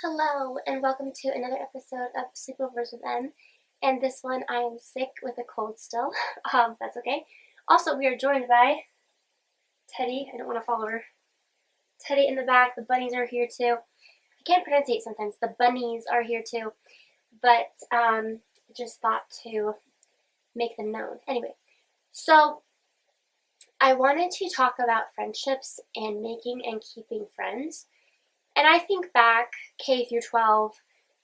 Hello, and welcome to another episode of Sleepovers with M. And this one, I am sick with a cold still. That's okay. Also, we are joined by Teddy. I don't want to follow her. Teddy in the back. The bunnies are here too. I can't pronunciate sometimes. The bunnies are here too. But just thought to make them known. Anyway, so I wanted to talk about friendships and making and keeping friends. And I think back, K through 12,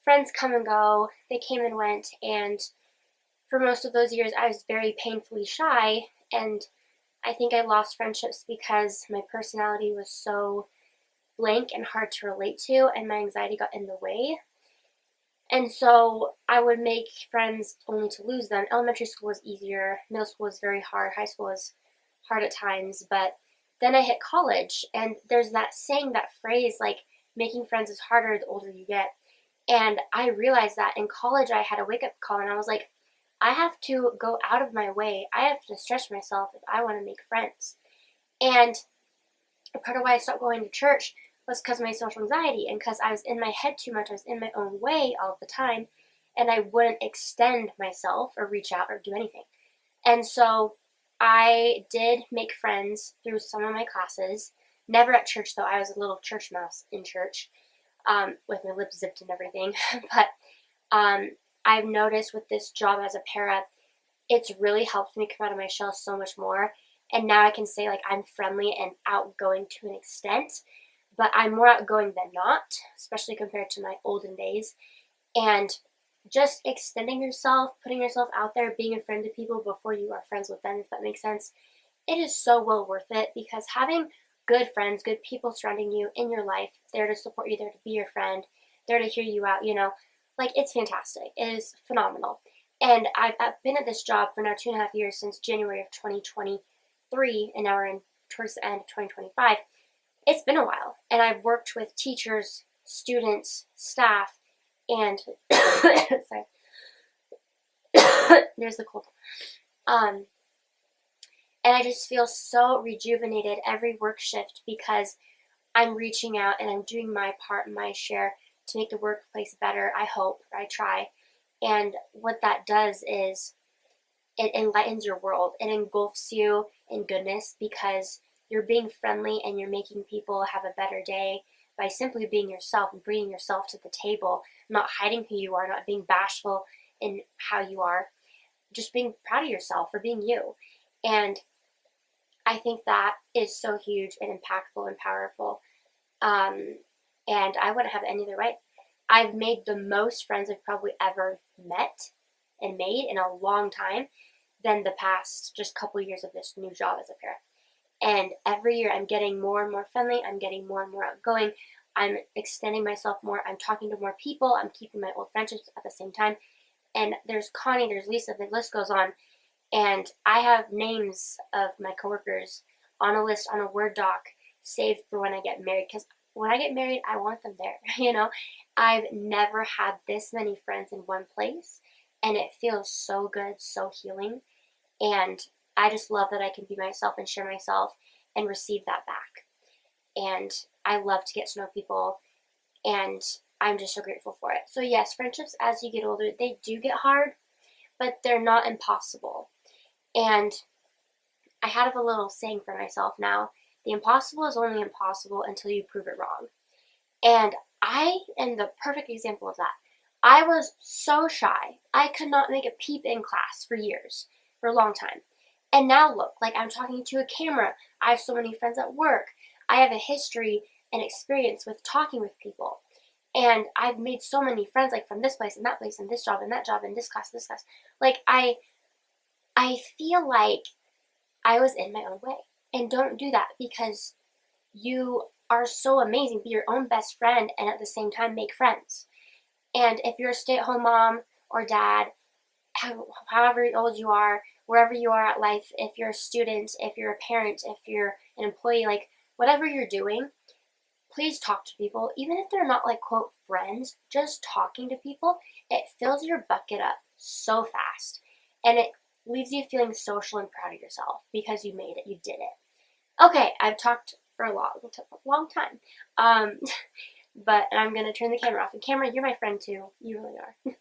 friends come and go, they came and went, and for most of those years I was very painfully shy, and I think I lost friendships because my personality was so blank and hard to relate to, and my anxiety got in the way. And so I would make friends only to lose them. Elementary school was easier, middle school was very hard, high school was hard at times, but then I hit college, and there's that saying, that phrase, like, making friends is harder the older you get. And I realized that in college I had a wake up call, and I was like, I have to go out of my way. I have to stretch myself if I want to make friends. And part of why I stopped going to church was because of my social anxiety and because I was in my head too much. I was in my own way all the time, and I wouldn't extend myself or reach out or do anything. And so I did make friends through some of my classes. Never at church, though. I was a little church mouse in church, with my lips zipped and everything. But I've noticed with this job as a para, it's really helped me come out of my shell so much more. And now I can say, like, I'm friendly and outgoing to an extent, but I'm more outgoing than not, especially compared to my olden days. And just extending yourself, putting yourself out there, being a friend to people before you are friends with them, if that makes sense, it is so well worth it, because having good friends, good people surrounding you in your life, there to support you, there to be your friend, there to hear you out, like, it's fantastic. It is phenomenal. And I've been at this job for now 2.5 years, since January of 2023, and now we're in towards the end of 2025. It's been a while, and I've worked with teachers, students, staff, and sorry, there's the cold. And I just feel so rejuvenated every work shift, because I'm reaching out and I'm doing my part, my share, to make the workplace better. I hope, or I try. And what that does is it enlightens your world. It engulfs you in goodness, because you're being friendly and you're making people have a better day by simply being yourself and bringing yourself to the table, not hiding who you are, not being bashful in how you are, just being proud of yourself for being you. And I think that is so huge and impactful and powerful. And I wouldn't have it any other way. I've made the most friends I've probably ever met and made in a long time than the past just couple years of this new job as a parent. And every year I'm getting more and more friendly. I'm getting more and more outgoing. I'm extending myself more. I'm talking to more people. I'm keeping my old friendships at the same time. And there's Connie, there's Lisa, the list goes on. And I have names of my coworkers on a list, on a Word doc, saved for when I get married. Because when I get married, I want them there. I've never had this many friends in one place. And it feels so good, so healing. And I just love that I can be myself and share myself and receive that back. And I love to get to know people. And I'm just so grateful for it. So yes, friendships as you get older, they do get hard, but they're not impossible. And I have a little saying for myself now: the impossible is only impossible until you prove it wrong. And I am the perfect example of that. I was so shy. I could not make a peep in class for years, for a long time. And now look, like, I'm talking to a camera. I have so many friends at work. I have a history and experience with talking with people. And I've made so many friends, like, from this place and that place and this job and that job and this class, this class. Like, I feel like I was in my own way. And don't do that, because you are so amazing. Be your own best friend and at the same time make friends. And if you're a stay-at-home mom or dad, however old you are, wherever you are at life, if you're a student, if you're a parent, if you're an employee, like, whatever you're doing, please talk to people. Even if they're not, like, quote, friends, just talking to people, it fills your bucket up so fast. And it leaves you feeling social and proud of yourself because you made it, you did it. Okay, I've talked for a long time. But I'm going to turn the camera off. And Cameron, you're my friend too. You really are.